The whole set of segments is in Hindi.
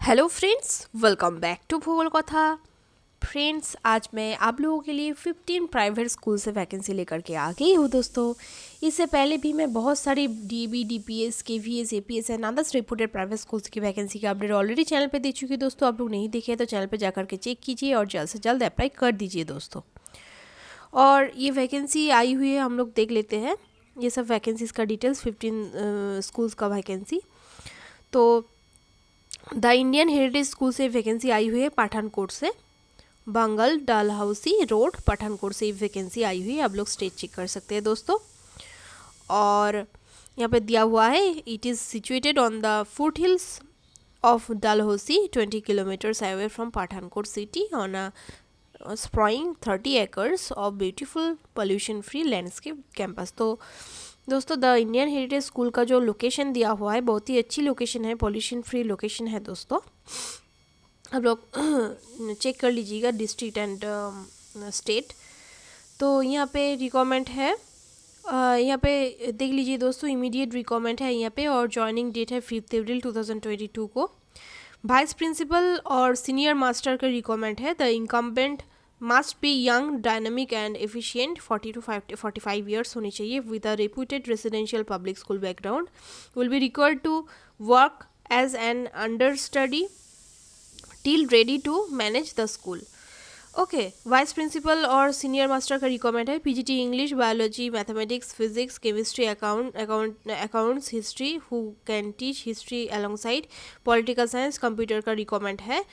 Hello friends, welcome back to Bhugol Katha. Friends, आज मैं आप लोगों के लिए 15 प्राइवेट स्कूल से वैकेंसी लेकर के आ गई हूँ दोस्तों। इससे पहले भी मैं बहुत सारी dB, DPS, KVS, APS and others reported private schools की वैकेंसी का अपडेट ऑलरेडी चैनल पे दे चुकी दोस्तों। आप लोग नहीं देखे तो चैनल पे जाकर के चेक कीजिए और जल्द से जल्द अप्लाई कर दीजिए दोस्तों। और ये वैकेंसी आई हुई है, हम लोग देख लेते हैं ये सब वैकेंसीज़ का डिटेल्स। 15 स्कूल्स का वैकेंसी। तो द इंडियन हेरिटेज स्कूल से वैकेंसी आई हुई है पठानकोट से। बंगल डलहौसी रोड पठानकोट से वैकेंसी आई हुई है, आप लोग स्टेट चेक कर सकते हैं दोस्तों। और यहाँ पे दिया हुआ है, it is situated on the foothills of Dalhousie 20 kilometres away from Pathankot city on a sprawling 30 acres of beautiful pollution free landscape campus. तो दोस्तों, द इंडियन हेरिटेज स्कूल का जो लोकेशन दिया हुआ है बहुत ही अच्छी लोकेशन है, पोल्यूशन फ्री लोकेशन है दोस्तों। आप लोग चेक कर लीजिएगा डिस्ट्रिक्ट एंड स्टेट। तो यहाँ पे रिक्वायरमेंट है, यहाँ पे देख लीजिए दोस्तों, इमीडिएट रिक्वायरमेंट है यहाँ पे। और ज्वाइनिंग डेट है 5 अप्रैल 2022 को। वाइस प्रिंसिपल और सीनियर मास्टर का रिक्वायरमेंट है। The incumbent must be young, dynamic and efficient, 40 to 45 years होनी चाहिए, with a reputed residential public school background. Will be required to work as an understudy till ready to manage the school. Okay, vice principal और सीनियर मास्टर का रिक्वायरमेंट है। PGT English, biology, mathematics, physics, chemistry, accounts, history, who can teach history alongside political science. Computer का रिक्वायरमेंट है।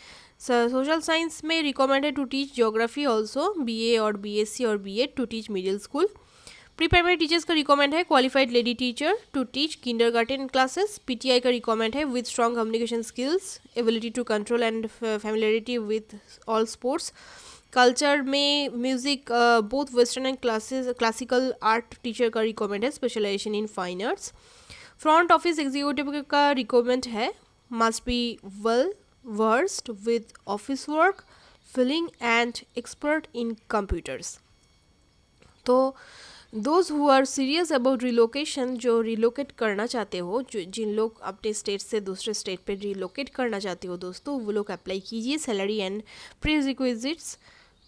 सोशल साइंस में रिक्वायरमेंट है to teach geography also, BA और बीएससी और BEd to teach middle school. Pre primary teachers का रिक्वायरमेंट है qualified lady teacher to teach kindergarten classes. PTI का रिक्वायरमेंट है with strong communication skills, ability to control and familiarity with all sports. Culture में music, both western and classical art teacher का रिक्वायरमेंट है, specialisation in fine arts. Front office executive का रिक्वायरमेंट है, must be well versed with office work, filling and expert in computers। तो those who are serious about relocation, जो रिलोकेट करना चाहते हो, जो जिन लोग अपने स्टेट से दूसरे स्टेट पे रिलोकेट करना चाहते हो दोस्तों, वो लोग अप्लाई कीजिए। Salary and pre requisites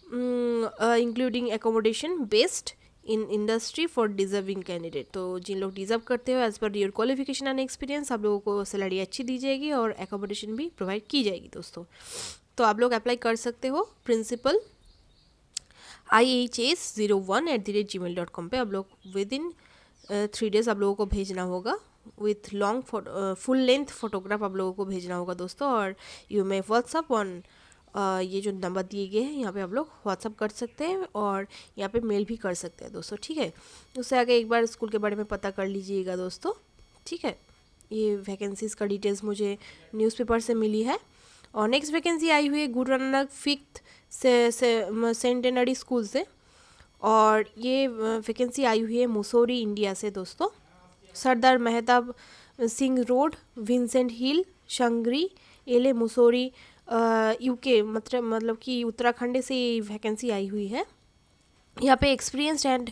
including accommodation based in industry for deserving candidate. तो जिन लोग डिजर्व करते हो as per your qualification and experience, आप लोगों को सैलरी अच्छी दी जाएगी और एकोमोडेशन भी प्रोवाइड की जाएगी दोस्तों। तो आप लोग अप्लाई कर सकते हो प्रिंसिपल IHS01@gmail.com पे। आप लोग विद इन 3 days आप लोगों को भेजना होगा with long full length photograph आप लोगों को भेजना होगा दोस्तों। और यू मे व्हाट्सअप ऑन ये जो नंबर दिए गए हैं यहाँ पे आप लोग व्हाट्सअप कर सकते हैं और यहाँ पे मेल भी कर सकते हैं दोस्तों, ठीक है। उससे आगे एक बार स्कूल के बारे में पता कर लीजिएगा दोस्तों, ठीक है। ये वैकेंसीज़ का डिटेल्स मुझे न्यूज़पेपर से मिली है। और नेक्स्ट वैकेंसी आई हुई है Guru Nanak 5th centenary school से। और ये वैकेंसी आई हुई है मुसौरी इंडिया से दोस्तों। सरदार मेहताब सिंह रोड, विंसेंट हिल, शंगरी एले, मुसौरी, यूके, मतलब कि उत्तराखंड से ये वैकेंसी आई हुई है। यहाँ पे experienced and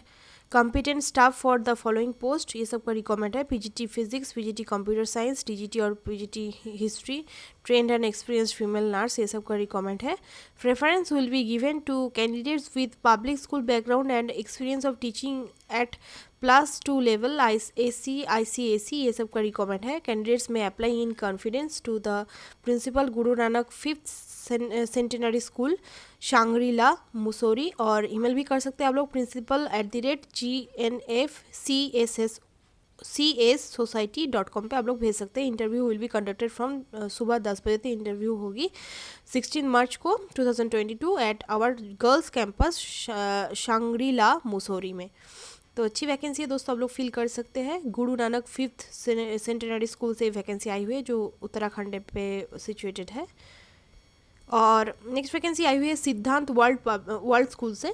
competent staff for the following post, ये सब का रिक्वायरमेंट है। PGT physics, PGT computer science, TGT और PGT history, trained and experienced female nurse, ये सब का रिक्वायरमेंट है। Preference will be given to candidates with public school background and experience of teaching at +2 level AC, ICAC, ये सब का रिक्वायरमेंट है। Candidates may apply in confidence to the principal Guru Nanak 5th centenary school, Shangrila, Mussoorie. और ईमेल भी कर सकते हैं आप लोग principal@GNFCSSociety.com पे आप लोग भेज सकते हैं। Interview will be conducted from सुबह 10 बजे तक इंटरव्यू होगी 16 मार्च को 2022 eight our girls campus Shangri La मुसौरी में। तो अच्छी वैकेंसी है दोस्तों, आप लोग फिल कर सकते हैं। Guru Nanak 5th centenary school से वैकेंसी आई हुई है जो उत्तराखंड पे सिचुएटेड है। और नेक्स्ट वैकेंसी आई हुई है सिद्धांत वर्ल्ड स्कूल से।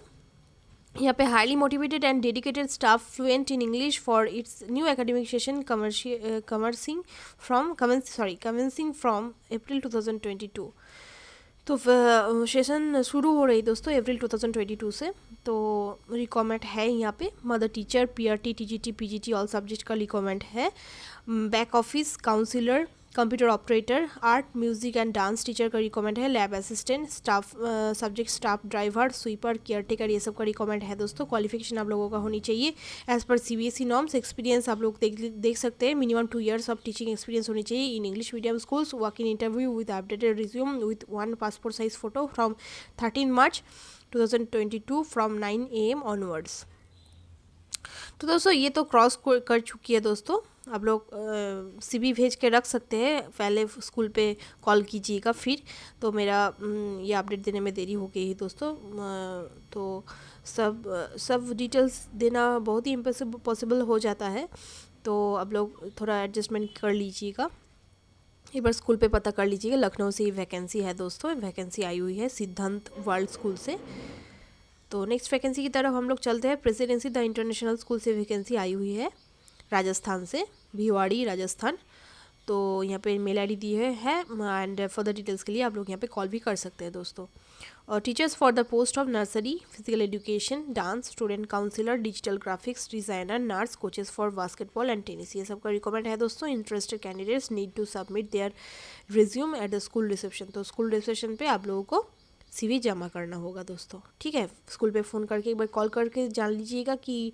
यहाँ पे highly motivated and dedicated staff fluent in English for its new academic session commencing from April 2022। तो सेशन शुरू हो रही दोस्तों अप्रैल 2022 से। तो रिक्वायरमेंट है यहाँ पे mother teacher, PRT, TGT, PGT all subject का रिक्वायरमेंट है। Back office counsellor, computer operator, art music and dance teacher का रिक्वायरमेंट है, lab assistant, staff subject staff driver, sweeper, caretaker, ये सब का रिक्वायरमेंट है दोस्तों। क्वालिफिकेशन आप लोगों का होनी चाहिए एज पर CBSE नॉर्म्स। एक्सपीरियंस आप लोग देख सकते हैं, minimum 2 years of teaching experience होनी चाहिए in English medium schools. Work in interview with updated resume with 1 passport size photo from 13 March 2022 from 9 AM onwards. तो दोस्तों ये तो क्रॉस कर चुकी है दोस्तों, आप लोग CV भेज के रख सकते हैं, पहले स्कूल पे कॉल कीजिएगा फिर। तो मेरा ये अपडेट देने में देरी हो गई दोस्तों, तो सब डिटेल्स देना बहुत ही इम्पॉसिबल हो जाता है, तो आप लोग थोड़ा एडजस्टमेंट कर लीजिएगा। एक बार स्कूल पे पता कर लीजिएगा। लखनऊ से ही वैकेंसी है दोस्तों, वैकेंसी आई हुई है सिद्धांत वर्ल्ड स्कूल से। तो नेक्स्ट वैकेंसी की तरफ हम लोग चलते हैं। प्रेसिडेंसी द इंटरनेशनल स्कूल से वैकेंसी आई हुई है राजस्थान से, भिवाड़ी राजस्थान। तो यहाँ पे मेल ID दी है एंड फर्दर डिटेल्स के लिए आप लोग यहाँ पे कॉल भी कर सकते हैं दोस्तों। और teachers for the post of nursery, physical education, dance, student counsellor, digital graphics designer, nurse, coaches for basketball and tennis, ये सब का रिक्वायरमेंट है दोस्तों। Interested candidates need to submit their resume at the school reception. तो स्कूल रिसेप्शन पे आप लोगों को CV जमा करना होगा दोस्तों, ठीक है। स्कूल पे फ़ोन करके एक बार कॉल करके जान लीजिएगा कि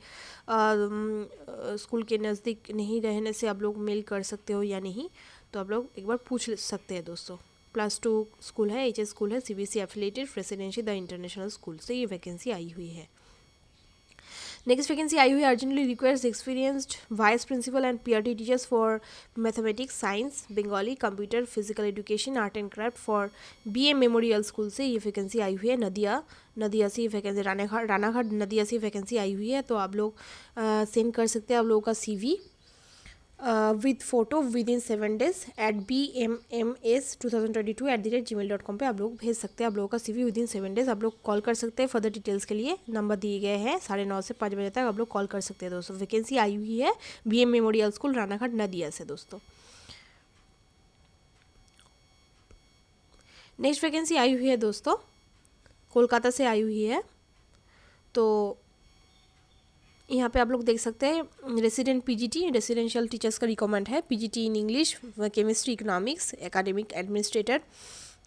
स्कूल के नज़दीक नहीं रहने से आप लोग मेल कर सकते हो या नहीं, तो आप लोग एक बार पूछ सकते हैं दोस्तों। +2 स्कूल है, HS स्कूल है, CBSE affiliated, presidency the international school से ये वैकेंसी आई हुई है। नेक्स्ट वैकेंसी आई हुई है, urgently requires experienced vice principal and PRT teachers for mathematics, science, Bengali, computer, physical education, art and craft for BM memorial school से ये वैकेंसी आई हुई है। नदिया से वैकेंसी, रानाघाट नदिया से वैकेंसी आई हुई है। तो आप लोग सेंड कर सकते हैं आप लोगों का CV with photo with in 7 days at bmms2022@gmail.com पे आप लोग भेज सकते हैं आप लोगों का CV विद इन 7 days। आप लोग कॉल कर सकते हैं फर्दर डिटेल्स के लिए, नंबर दिए गए हैं 9:30 से 5 बजे तक आप लोग कॉल कर सकते हैं दोस्तों। वैकेंसी आई हुई है BM मेमोरियल स्कूल रानाघाट नदिया से दोस्तों। नेक्स्ट वैकेंसी आई हुई है दोस्तों, कोलकाता से आई हुई है। तो यहाँ पे आप लोग देख सकते हैं रेसिडेंट PGT, रेसिडेंशियल टीचर्स का रिक्वायरमेंट है। PGT in English, chemistry, economics, academic administrator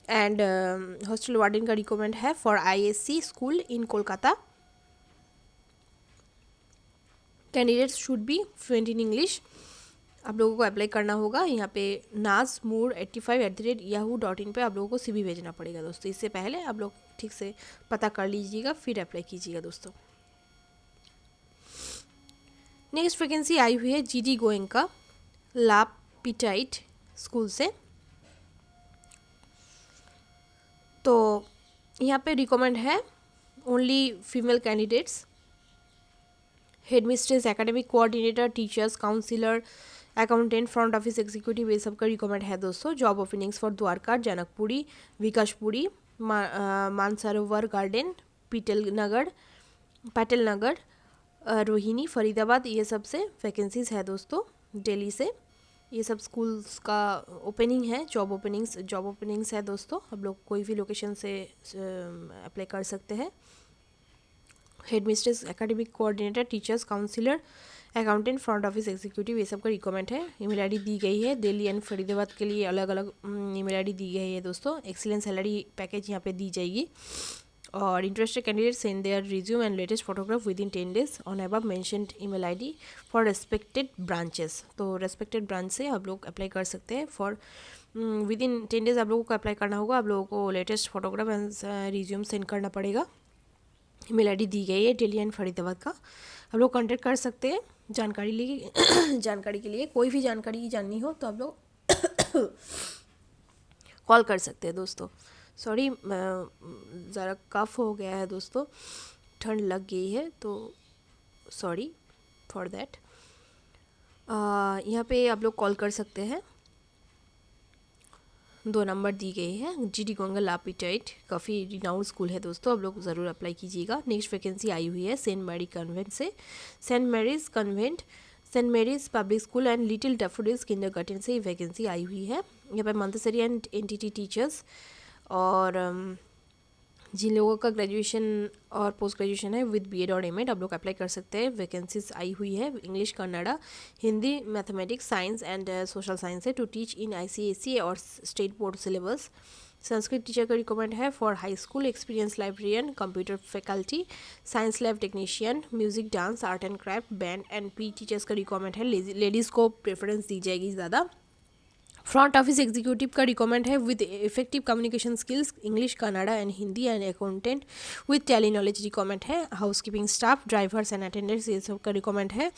and hostel warden का रिक्वायरमेंट है for ISC school in Kolkata. Candidates should be fluent in English. आप लोगों को अप्लाई करना होगा यहाँ पे nazmoor85@yahoo.in पे आप लोगों को CV भेजना पड़ेगा दोस्तों। इससे पहले आप लोग ठीक से पता कर लीजिएगा फिर अप्लाई कीजिएगा दोस्तों। नेक्स्ट वैकेंसी आई हुई है GD गोयनका लापिटाइट स्कूल से। तो यहाँ पे रिकमेंड है only female candidates, headmistress, academic coordinator, teachers, counsellor, accountant, front office executive, ये सब का रिकमेंड है दोस्तों। Job openings for Dwarka, Janakpuri, Vikaspuri, Mansarovar garden, Patil Nagar, Rohini, Faridabad, ये सब से वैकेंसीज है दोस्तों। दिल्ली से ये सब स्कूल्स का ओपनिंग है, जॉब ओपनिंग्स है दोस्तों। आप लोग कोई भी लोकेशन से अप्लाई कर सकते हैं। Headmistress, academic coordinator, teachers, counsellor, accountant, front office executive, ये सब का रिक्वायरमेंट है। ईमेल ID दी गई है। दिल्ली एंड फरीदाबाद के लिए अलग अलग ईमेल ID दी गई है दोस्तों। एक्सीलेंट सैलरी पैकेज यहाँ पे दी जाएगी। और interested candidate send there resume and latest photograph with in 10 days on above mentioned email ID for respected branches. तो रेस्पेक्टेड ब्रांच से आप लोग अप्लाई कर सकते हैं। फॉर विद इन 10 days आप लोगों को अप्लाई करना होगा। आप लोगों को latest photograph and resume send करना पड़ेगा। ईमेल ID दी गई है दिल्ली एंड फरीदाबाद का। आप लोग कॉन्टेक्ट कर सकते हैं जानकारी के लिए। कोई भी जानकारी जाननी हो तो आप लोग कॉल कर सकते हैं दोस्तों। सॉरी, ज़रा कफ हो गया है दोस्तों, ठंड लग गई है, तो सॉरी फॉर दैट। यहाँ पे आप लोग कॉल कर सकते हैं। 2 नंबर दी गई है। GD गोयनका लापिटाइट काफ़ी रिनाउंड स्कूल है दोस्तों, आप लोग ज़रूर अप्लाई कीजिएगा। नेक्स्ट वैकेंसी आई हुई है सेंट मैरी कन्वेंट से। Saint Mary's convent, saint Mary's public school and little daffodils kindergarten से वैकेंसी आई हुई है। यहाँ पे मंथसरी एंड एंटिटी टीचर्स और जिन लोगों का ग्रेजुएशन और पोस्ट ग्रेजुएशन है विद बीएड और एमएड, आप लोग अप्लाई कर सकते हैं। वैकेंसीज आई हुई है English, Kannada, Hindi, mathematics, science and social science है टू टीच इन आईसीएसई और state board syllabus. Sanskrit teacher का रिक्वायरमेंट है for high school experience librarian, computer faculty, science lab technician, music, dance, art and craft, band and P teachers का रिक्वायरमेंट है। लेडीज़ को प्रेफरेंस दी जाएगी ज़्यादा। फ्रंट ऑफिस एग्जीक्यूटिव का रिक्वायरमेंट है with effective communication skills, English, Kannada and Hindi and accountant with tally knowledge requirement है। Housekeeping staff, drivers and attendants, ये सब का रिक्वायरमेंट है।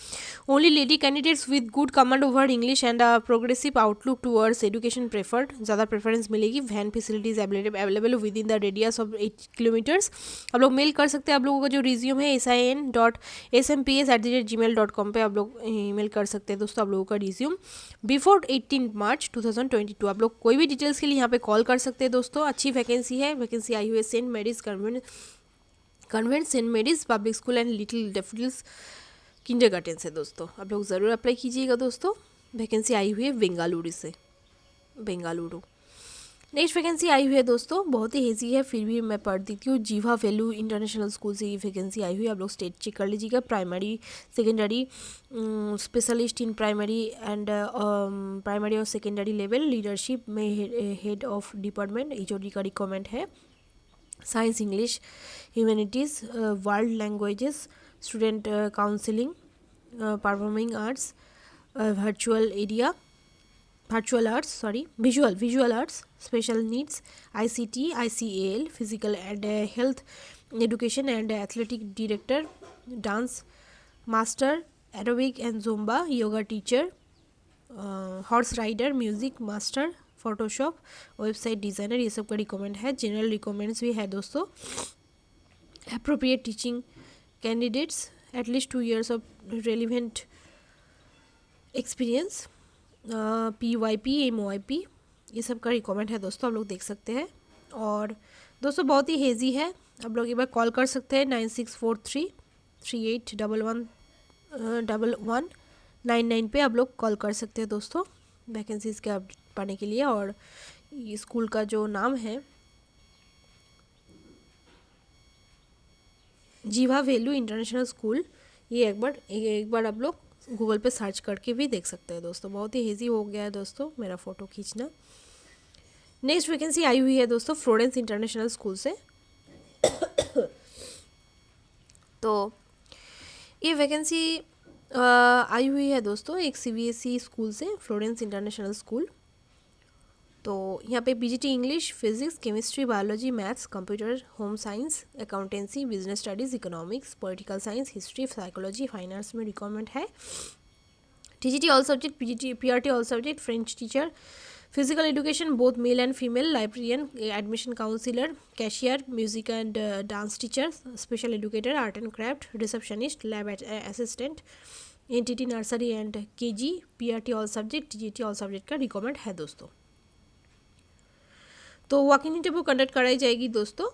Only lady candidates with good command over English and progressive outlook towards education preferred, ज़्यादा प्रेफरेंस मिलेगी। Van facilities available within the radius of 8 kilometres. आप लोग मेल कर सकते हैं। आप लोगों का जो रिज्यूम है sin.smps@gmail.com पे आप लोग ईमेल कर सकते हैं दोस्तों आप लोगों का रिज्यूम बिफोर 18 मार्च 2022। आप लोग कोई भी डिटेल्स के लिए यहाँ पे कॉल कर सकते हैं दोस्तों। अच्छी वैकेंसी है। वैकेंसी आई हुई है saint Mary's convent saint Mary's public school and little daffodils kindergarten से दोस्तों। आप लोग ज़रूर अप्लाई कीजिएगा दोस्तों। वैकेंसी आई हुई है बेंगालुरु। नेक्स्ट वैकेंसी आई हुई है दोस्तों, बहुत ही हेजी है फिर भी मैं पढ़ देती हूँ। जीवा वैल्यू इंटरनेशनल स्कूल से ये वैकेंसी आई हुई है। आप लोग स्टेट चेक कर लीजिएगा। Primary, secondary, specialist in primary and primary और सेकेंडरी लेवल, लीडरशिप में हेड ऑफ डिपार्टमेंट एचओडी का रिक्वायरमेंट है। Science, English, humanities, world languages, student counselling, performing arts, visual arts, special needs, ICT, ICAL, physical and health education and athletic director, dance master, aerobic and zumba, yoga teacher, horse rider, music master, Photoshop, website designer, ये सब का रिकमेंड है। जनरल रिक्वायरमेंट्स भी है दोस्तों। Appropriate teaching candidates, at least 2 years of relevant experience, PYP, MOIP, ये सब का रिकमेंड है दोस्तों। आप लोग देख सकते हैं। और दोस्तों बहुत ही हेजी है। आप लोग एक बार कॉल कर सकते हैं 9643381199 पे आप लोग कॉल कर सकते हैं दोस्तों वैकेंसीज़ के अपडेट पाने के लिए। और ये स्कूल का जो नाम है जीवा वैल्यू इंटरनेशनल स्कूल, ये एक बार आप लोग गूगल पे सर्च करके भी देख सकते हैं दोस्तों। बहुत ही हेजी हो गया है दोस्तों मेरा फ़ोटो खींचना। नेक्स्ट वैकेंसी आई हुई है दोस्तों फ्लोरेंस इंटरनेशनल स्कूल से। तो ये वैकेंसी आई हुई है दोस्तों एक CBSE स्कूल से, फ्लोरेंस इंटरनेशनल स्कूल। तो यहाँ पे PGT English, physics, chemistry, biology, maths, computer, home science, accountancy, business studies, economics, political science, history, psychology, finance में रिक्वायरमेंट है। TGT all subject, PRT all subject, French teacher, physical education both male and female, librarian, admission counsellor, cashier, music and dance teacher, special educator, art and craft, receptionist, lab assistant, NTT nursery and KG, PRT all subject, TGT all subject का रिक्वायरमेंट है दोस्तों। तो वॉक-इन इंटरव्यू कंडक्ट कराई जाएगी दोस्तों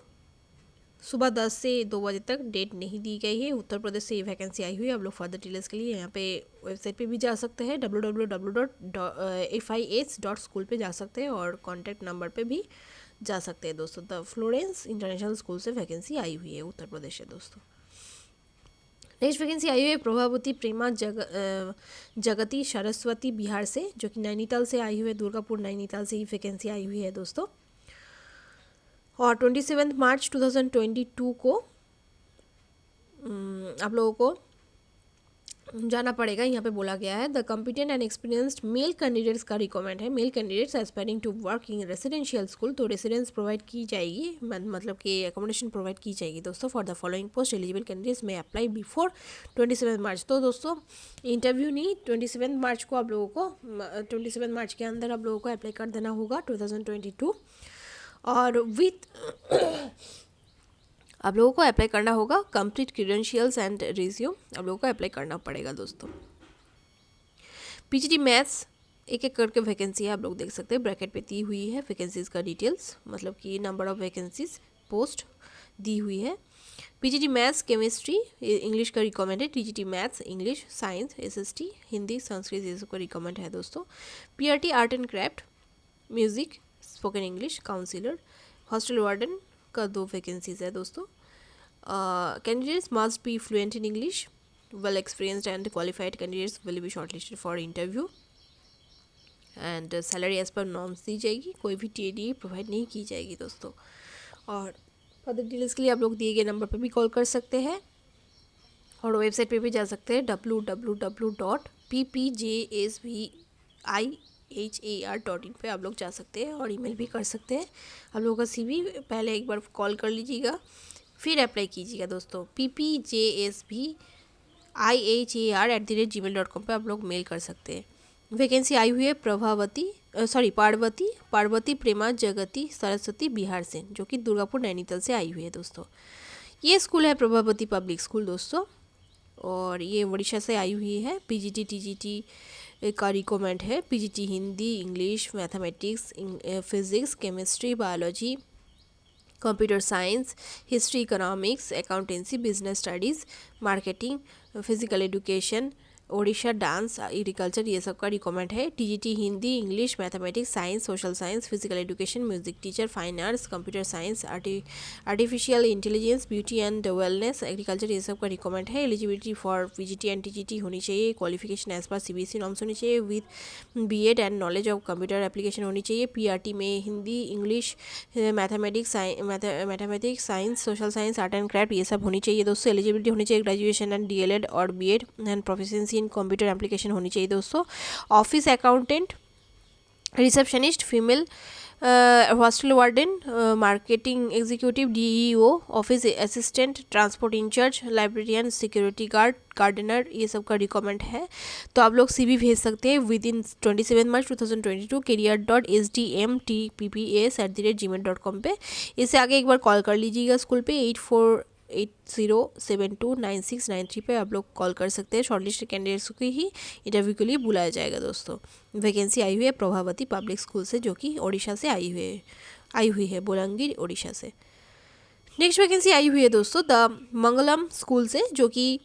सुबह 10 से 2 बजे तक। डेट नहीं दी गई है। उत्तर प्रदेश से ये वैकेंसी आई हुई है। आप लोग फर्दर डिटेल्स के लिए यहाँ पे वेबसाइट पे भी जा सकते हैं www.fis.school पे जा सकते हैं और कॉन्टैक्ट नंबर पे भी जा सकते हैं दोस्तों। द फ्लोरेंस इंटरनेशनल स्कूल से वैकेंसी आई हुई है उत्तर प्रदेश से दोस्तों। नेक्स्ट वैकेंसी आई हुई है प्रभावती प्रेमा जगती सरस्वती बिहार से, जो कि नैनीताल से आई हुई है। दुर्गापुर नैनीताल से ये वैकेंसी आई हुई है दोस्तों। और 27 मार्च 2022 को आप लोगों को जाना पड़ेगा। यहाँ पे बोला गया है the competent and experienced male candidates का रिक्वायरमेंट है। Male candidates aspiring to work in residential school, तो रेसिडेंस प्रोवाइड की जाएगी, मतलब कि एकोमोडेशन प्रोवाइड की जाएगी दोस्तों। For the following post eligible candidates may apply before 27 March. तो दोस्तों इंटरव्यू नहीं, 27 मार्च को आप लोगों को 27 मार्च के अंदर आप लोगों को अप्लाई कर देना होगा 2022। और विथ आप लोगों को अप्लाई करना होगा कंप्लीट क्रीडेंशियल्स एंड रिज्यूम आप लोगों को अप्लाई करना पड़ेगा दोस्तों। PGT मैथ्स एक एक करके वैकेंसी है, आप लोग देख सकते हैं ब्रैकेट पे दी हुई है वैकेंसीज़ का डिटेल्स, मतलब कि नंबर ऑफ़ वैकेंसीज पोस्ट दी हुई है। PGT मैथ्स, केमिस्ट्री, इंग्लिश का रिकमेंड है। TGT maths, English, science, SST, Hindi, Sanskrit, ये सब का रिकमेंड है दोस्तों। PRT art and craft, music, spoken English, counsellor, hostel warden, का 2 वैकेंसीज़ है दोस्तों। Candidates must be fluent in English, well experienced and qualified candidates will be shortlisted for interview and salary as per norms दी जाएगी, कोई भी टीडी प्रोवाइड नहीं की जाएगी दोस्तों। और फर्दर डिटेल्स के लिए आप लोग दिए गए नंबर पर भी कॉल कर सकते हैं और वेबसाइट पे भी जा सकते हैं www.ppjsvihar.in पे आप लोग जा सकते हैं और ईमेल भी कर सकते हैं। आप लोगों का CV पहले एक बार कॉल कर लीजिएगा, फिर अप्लाई कीजिएगा दोस्तों। ppjsvihar@gmail.com पे आप लोग मेल कर सकते हैं। वैकेंसी आई हुई है पार्वती प्रेमा जगती सरस्वती बिहार से, जो कि दुर्गापुर नैनीताल से आई हुई है दोस्तों। ये स्कूल है प्रभावती पब्लिक स्कूल दोस्तों, और ये उड़ीसा से आई हुई है। पीजीटी टीजीटी का रिक्वायरमेंट है। PGT Hindi, English, mathematics, physics, chemistry, biology, computer science, history, economics, accountancy, business studies, marketing, physical education, Odisha dance, agriculture, ये सब का रिक्वायरमेंट है। TGT Hindi, English, mathematics, science, social science, physical education, music teacher, fine arts, computer science, artificial intelligence, beauty and wellness, agriculture, ये सब का रिक्वायरमेंट है। Eligibility for PGT and TGT होनी चाहिए। क्वालिफिकेशन एज पर सीबीएसई नॉर्म्स होनी चाहिए with BEd and knowledge of computer application होनी चाहिए। पीआरटी में Hindi, English, mathematics, science, social science, art and craft, ये सब होनी चाहिए दोस्तों। एलिजिबिलिटी होनी चाहिए ग्रेजुएशन एंड डीएलएड और BEd and proficiency in computer application होनी चाहिए दोस्तों। Office accountant, receptionist, female, hostel warden, marketing executive, DEO, office assistant, transport incharge, librarian, security guard, gardener, ये सब का रिक्वायरमेंट है। तो आप लोग CV भेज सकते हैं विद इन 27 मार्च 2022 career.sdmpps@gmail.com पे। इससे आगे एक बार कॉल कर लीजिएगा स्कूल पे 8480729693 पे आप लोग कॉल कर सकते हैं। शॉर्टलिस्ट कैंडिडेट्स को ही इंटरव्यू के लिए बुलाया जाएगा दोस्तों। वैकेंसी आई हुई है प्रभावती पब्लिक स्कूल से, जो कि ओडिशा से आई हुई है बोलांगीर ओडिशा से। नेक्स्ट वैकेंसी आई हुई है दोस्तों द मंगलम स्कूल से, जो कि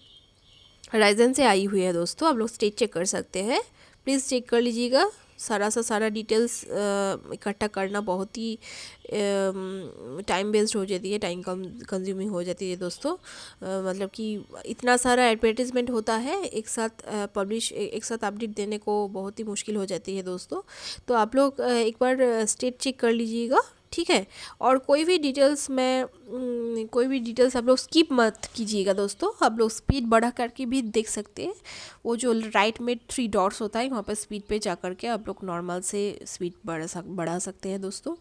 रायसेन से आई हुई है दोस्तों। आप लोग स्टेट चेक कर सकते हैं, प्लीज़ चेक कर लीजिएगा। सारा डिटेल्स इकट्ठा करना बहुत ही टाइम वेस्ट हो जाती है, टाइम कंज्यूमिंग हो जाती है दोस्तों। मतलब कि इतना सारा एडवर्टीज़मेंट होता है एक साथ एक साथ अपडेट देने को बहुत ही मुश्किल हो जाती है दोस्तों। तो आप लोग एक बार स्टेट चेक कर लीजिएगा, ठीक है। और कोई भी डिटेल्स आप लोग स्किप मत कीजिएगा दोस्तों। आप लोग स्पीड बढ़ा करके भी देख सकते हैं। वो जो राइट में 3 डॉट्स होता है, वहाँ पर स्पीड पे जा करके आप लोग नॉर्मल से स्पीड बढ़ा सकते हैं दोस्तों।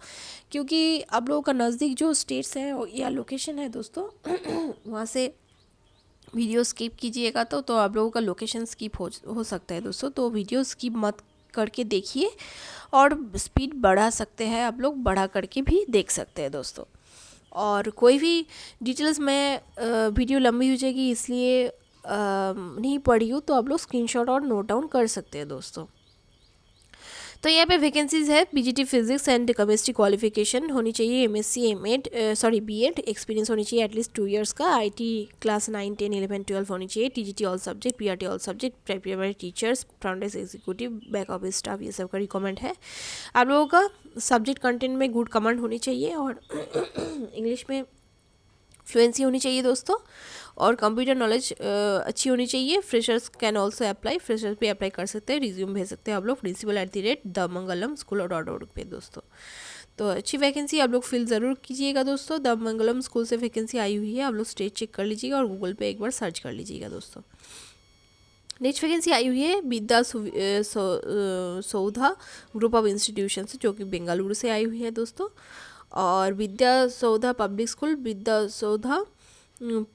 क्योंकि आप लोगों का नज़दीक जो स्टेट्स है या लोकेशन है दोस्तों वहाँ से वीडियो स्किप कीजिएगा तो आप लोगों का लोकेशन स्किप हो सकता है दोस्तों। तो वीडियो स्किप मत करके देखिए और स्पीड बढ़ा सकते हैं, आप लोग बढ़ा करके भी देख सकते हैं दोस्तों। और कोई भी डिटेल्स में वीडियो लंबी हो जाएगी इसलिए नहीं पढ़ी हूँ, तो आप लोग स्क्रीनशॉट और नोट डाउन कर सकते हैं दोस्तों। तो यहाँ पे वैकेंसीज है PGT physics and chemistry qualification होनी चाहिए, बीएड एक्सपीरियंस होनी चाहिए एटलीस्ट 2 इयर्स का, आईटी क्लास 9, 10, 11, 12 होनी चाहिए, TGT all subject, PRT all subject, primary teachers, front desk executive, back office staff, ये सब का रिक्वायरमेंट है। आप लोगों का सब्जेक्ट कंटेंट में गुड कमांड होनी चाहिए और इंग्लिश में फ्लुएंसी होनी चाहिए दोस्तों, और कंप्यूटर नॉलेज अच्छी होनी चाहिए। Freshers can also apply, freshers भी अप्लाई कर सकते हैं, रिज्यूम भेज सकते हैं आप लोग principal@themangalam.school.org पे दोस्तों। तो अच्छी वैकेंसी आप लोग फिल ज़रूर कीजिएगा दोस्तों। द मंगलम स्कूल से वैकेंसी आई हुई है, आप लोग स्टेट चेक कर लीजिएगा और गूगल पे एक बार सर्च कर लीजिएगा दोस्तों। नेक्स्ट वैकेंसी आई हुई है विद्या सौधा ग्रुप ऑफ इंस्टीट्यूशन से, जो कि बेंगलुरु से आई हुई है दोस्तों। और विद्या सौधा पब्लिक स्कूल, विद्या सौधा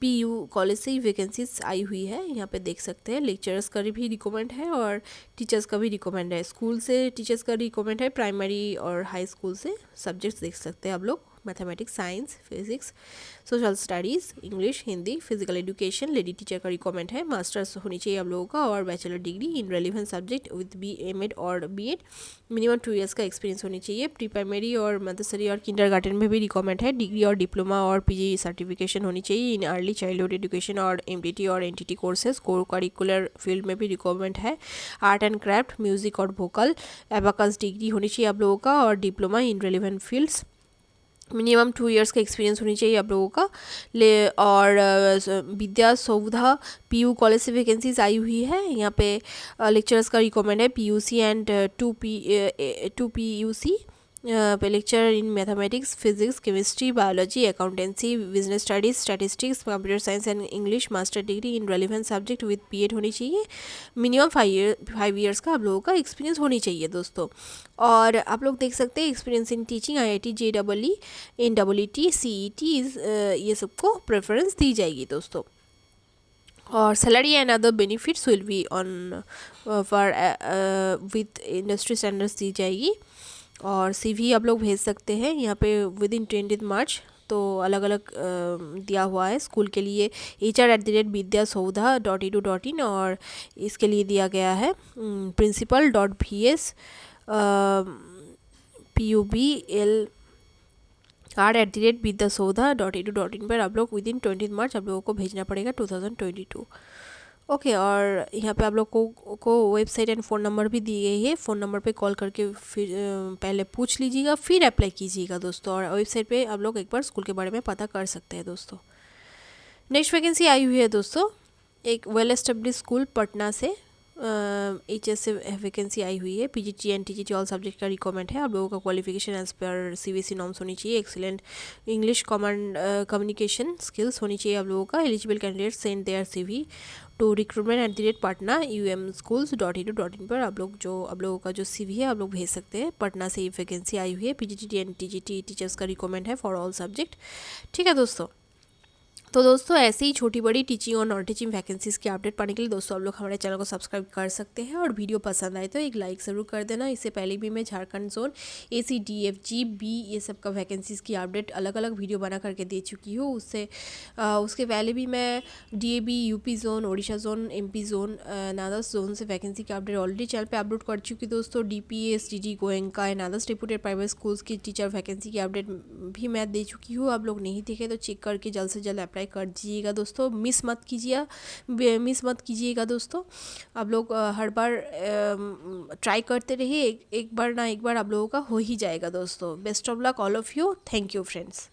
PU कॉलेज से ही वैकेंसीज आई हुई है, यहाँ पे देख सकते हैं। लेक्चरर्स का भी रिक्वायरमेंट है और टीचर्स का भी रिक्वायरमेंट है। स्कूल से टीचर्स का रिक्वायरमेंट है, प्राइमरी और हाई स्कूल से सब्जेक्ट्स देख सकते हैं आप लोग, mathematics, science, physics, social studies, English, Hindi, physical education. Lady teacher का रिक्वायरमेंट है, मास्टर्स होनी चाहिए आप लोगों का और bachelor degree in relevant subject with BA और BEd, मिनिमम 2 इयर्स का एक्सपीरियंस होनी चाहिए। प्री प्राइमरी और मदरसरी और किंडरगार्टन में भी रिक्वायरमेंट है। डिग्री और डिप्लोमा और PG सर्टिफिकेशन होनी चाहिए इन अर्ली चाइल्डहुड एजुकेशन और MTT और NTT courses. Core curricular field में भी रिक्वायरमेंट है। आर्ट एंड क्राफ्ट, म्यूजिक और वोकल, एबाकस डिग्री होनी चाहिए आप लोगों का और diploma in relevant fields. Minimum 2 years का एक्सपीरियंस होनी चाहिए आप लोगों का। ले और विद्या सौधा पीयू कॉलेज से वैकेंसीज आई हुई है। यहाँ पे लेक्चरर्स का रिकमेंड है पीयूसी एंड 2 PUC पे lecture in mathematics, physics, chemistry, biology, accountancy, business studies, statistics, computer science and English, master degree in relevant subject with BEd होनी चाहिए। मिनिमम 5 इयर्स का आप लोगों का एक्सपीरियंस होनी चाहिए दोस्तों। और आप लोग देख सकते हैं experience in teaching, IIT, JEE, NEET, CET, ये सबको प्रेफरेंस दी जाएगी दोस्तों। और salary and other benefits will be on for with industry standards दी जाएगी। और CV आप लोग भेज सकते हैं यहाँ पे विद इन 20 मार्च। तो अलग अलग दिया हुआ है स्कूल के लिए HR@vidyasouda.edu.in, और इसके लिए दिया गया है principal.vs publ@vidyasouda.edu.in पर आप लोग विद इन 20 मार्च आप लोगों को भेजना पड़ेगा 2022। ओके और यहाँ पे आप लोग को वेबसाइट एंड फ़ोन नंबर भी दी गई है। फ़ोन नंबर पे कॉल करके फिर पहले पूछ लीजिएगा, फिर अप्लाई कीजिएगा दोस्तों। और वेबसाइट पे आप लोग एक बार स्कूल के बारे में पता कर सकते हैं दोस्तों। नेक्स्ट वैकेंसी आई हुई है दोस्तों, एक वेल एस्टेब्लिश स्कूल पटना से HS से वैकेंसी आई हुई है। PGT and TGT all subject का रिक्वायरमेंट है। आप लोगों का क्वालिफिकेशन एज पर CBSE नॉर्म्स होनी चाहिए। एक्सीलेंट इंग्लिश कम्युनिकेशन स्किल्स होनी चाहिए आप लोगों का। Eligible candidate send their CV to recruitment@patna umschools.edu.in पर आप लोगों का जो CV है आप लोग भेज सकते हैं। पटना से ये वैकेंसी आई हुई है। PGT एंड TGT टीचर्स का रिक्वायरमेंट है फॉर ऑल सब्जेक्ट। ठीक है दोस्तों। तो दोस्तों ऐसे ही छोटी बड़ी टीचिंग और नॉन टीचिंग वैकेंसीज़ की अपडेट पाने के लिए दोस्तों आप लोग हमारे चैनल को सब्सक्राइब कर सकते हैं। और वीडियो पसंद आए तो एक लाइक ज़रूर कर देना। इससे पहले भी मैं Jharkhand zone AC DFG B ये सब का वैकेंसीज़ की अपडेट अलग अलग वीडियो बना करके दे चुकी हूँ। उसके पहले भी मैं DAB UP zone, Orissa zone, MP zone, others zone से वैकेंसी की अपडेट ऑलरेडी चैनल पर अपलोड कर चुकी दोस्तों। DPS DD Goenka and others reputed private schools की टीचर वैकेंसी की अपडेट भी मैं दे चुकी हूँ। आप लोग नहीं देखे तो चेक करके जल्द से जल्द अप्लाई कर दीजिएगा दोस्तों। मिस मत कीजिएगा दोस्तों। आप लोग हर बार ट्राई करते रहिए, एक बार ना एक बार आप लोगों का हो ही जाएगा दोस्तों। Best of luck all of you. Thank you friends.